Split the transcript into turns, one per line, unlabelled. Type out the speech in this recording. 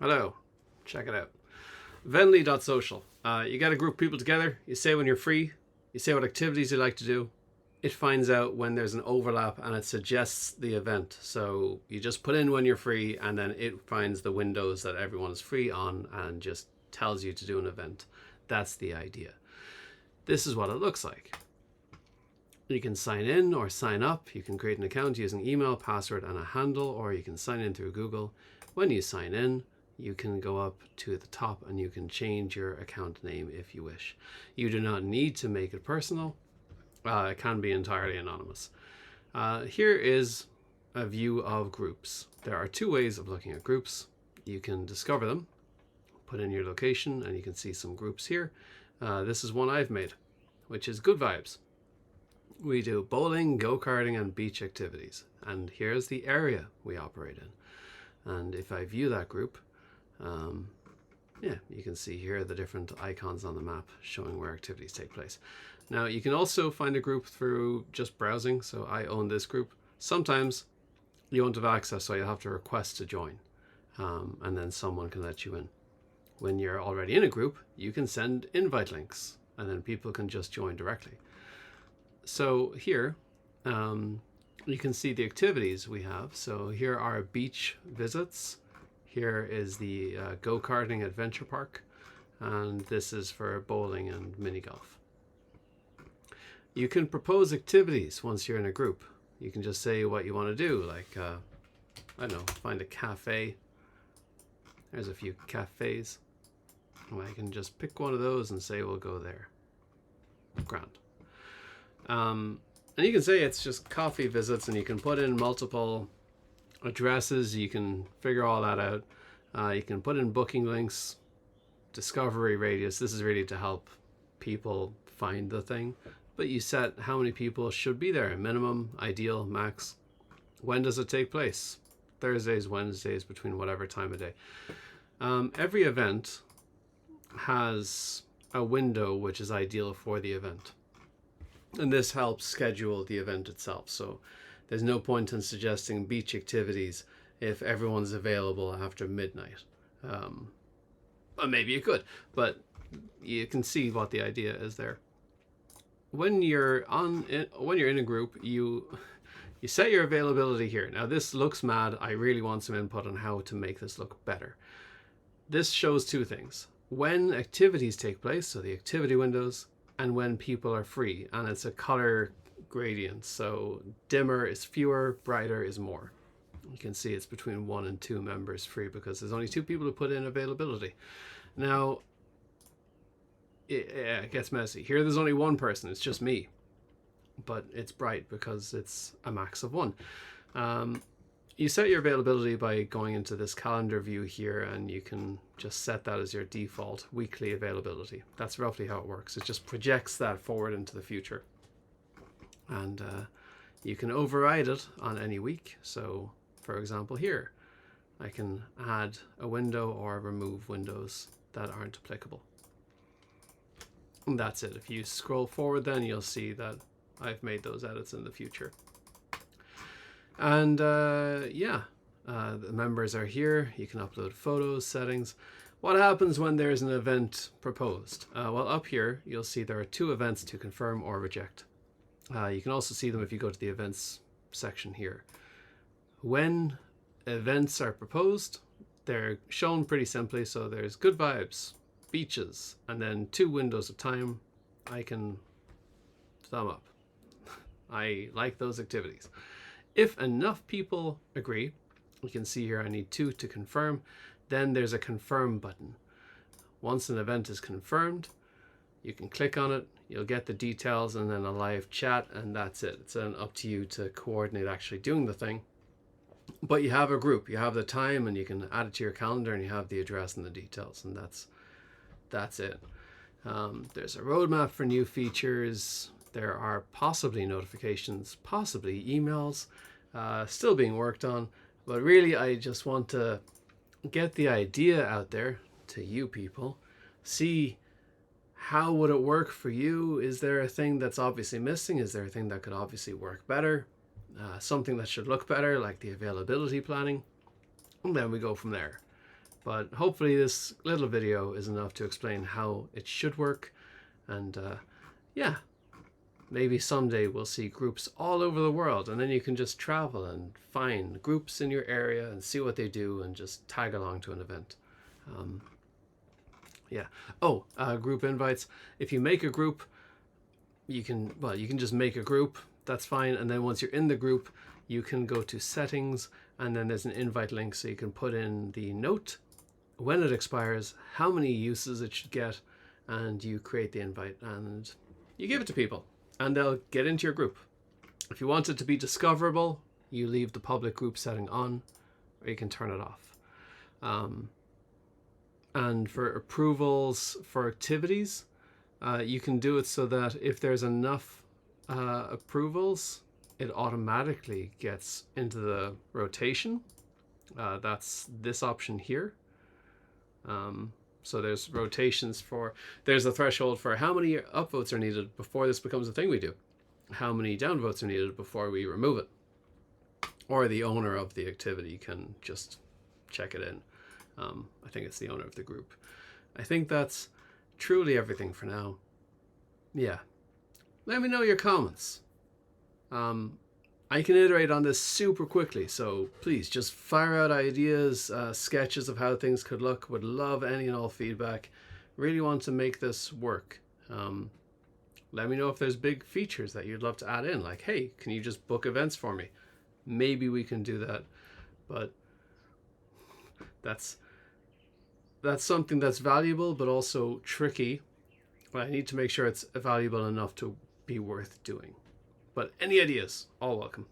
Hello, check it out. Vennly.social. You get a group of people together, you say when you're free, you say what activities you like to do. It finds out when there's an overlap and it suggests the event. So you just put in when you're free and then it finds the windows that everyone is free on and just tells you to do an event. That's the idea. This is what it looks like. You can sign in or sign up. You can create an account using email, password, and a handle, or you can sign in through Google. When you sign in, you can go up to the top and you can change your account name if you wish. You do not need to make it personal. It can be entirely anonymous. Here is a view of groups. There are two ways of looking at groups. You can discover them, put in your location, and you can see some groups here. This is one I've made, which is Good Vibes. We do bowling, go-karting, and beach activities. And here's the area we operate in. And if I view that group, you can see here the different icons on the map showing where activities take place. Now, you can also find a group through just browsing. So I own this group. Sometimes you won't have access, so you'll have to request to join. And then someone can let you in. When you're already in a group, you can send invite links, and then people can just join directly. So here, you can see the activities we have. So here are beach visits. Here is the go-karting adventure park. And this is for bowling and mini golf. You can propose activities once you're in a group. You can just say what you want to do, like, I don't know, find a cafe. There's a few cafes. I can just pick one of those and say we'll go there. Grand. And you can say it's just coffee visits, and you can put in multiple addresses. You can figure all that out. You can put in booking links, discovery radius. This is really to help people find the thing. But you set how many people should be there, minimum, ideal, max. When does it take place? Thursdays, Wednesdays, between whatever time of day. Every event has a window which is ideal for the event. And this helps schedule the event itself. So there's no point in suggesting beach activities if everyone's available after midnight. Well, maybe you could, but you can see what the idea is there. When you're in a group, you set your availability here. Now this looks mad. I really want some input on how to make this look better. This shows two things: when activities take place, so the activity windows, and when people are free, and it's a color gradient. So dimmer is fewer, brighter is more. You can see it's between 1 and 2 members free because there's only 2 people who put in availability. Now, it gets messy. Here there's only 1 person, it's just me. But it's bright because it's a max of 1. You set your availability by going into this calendar view here, and you can just set that as your default weekly availability. That's roughly how it works. It just projects that forward into the future. And you can override it on any week. So, for example, here, I can add a window or remove windows that aren't applicable. And that's it. If you scroll forward, then you'll see that I've made those edits in the future. And the members are here. You can upload photos, settings. What happens when there's an event proposed? Well, up here, you'll see there are 2 events to confirm or reject. You can also see them if you go to the events section here. When events are proposed, they're shown pretty simply. So there's Good Vibes, beaches, and then 2 windows of time. I can thumb up. I like those activities. If enough people agree, you can see here I need 2 to confirm, then there's a confirm button. Once an event is confirmed, you can click on it, you'll get the details and then a live chat, and that's it. It's then up to you to coordinate actually doing the thing. But you have a group, you have the time, and you can add it to your calendar, and you have the address and the details, and that's it. There's a roadmap for new features. There are possibly notifications, possibly emails, still being worked on. But really, I just want to get the idea out there to you people. See, how would it work for you? Is there a thing that's obviously missing? Is there a thing that could obviously work better? Something that should look better, like the availability planning? And then we go from there. But hopefully this little video is enough to explain how it should work. And yeah, maybe someday we'll see groups all over the world, and then you can just travel and find groups in your area and see what they do and just tag along to an event. Yeah. Oh, group invites. If you make a group, you can just make a group. That's fine. And then once you're in the group, you can go to settings, and then there's an invite link, so you can put in the note, when it expires, how many uses it should get, and you create the invite and you give it to people and they'll get into your group. If you want it to be discoverable, you leave the public group setting on, or you can turn it off. And for approvals for activities, you can do it so that if there's enough approvals, it automatically gets into the rotation. That's this option here. So there's rotations there's a threshold for how many upvotes are needed before this becomes a thing we do. How many downvotes are needed before we remove it. Or the owner of the activity can just check it in. I think it's the owner of the group. I think that's truly everything for now. Yeah. Let me know your comments. I can iterate on this super quickly, so please just fire out ideas, sketches of how things could look. Would love any and all feedback. Really want to make this work. Let me know if there's big features that you'd love to add in, like, hey, can you just book events for me? Maybe we can do that, but that's something that's valuable but also tricky. But I need to make sure it's valuable enough to be worth doing. But any ideas, all welcome.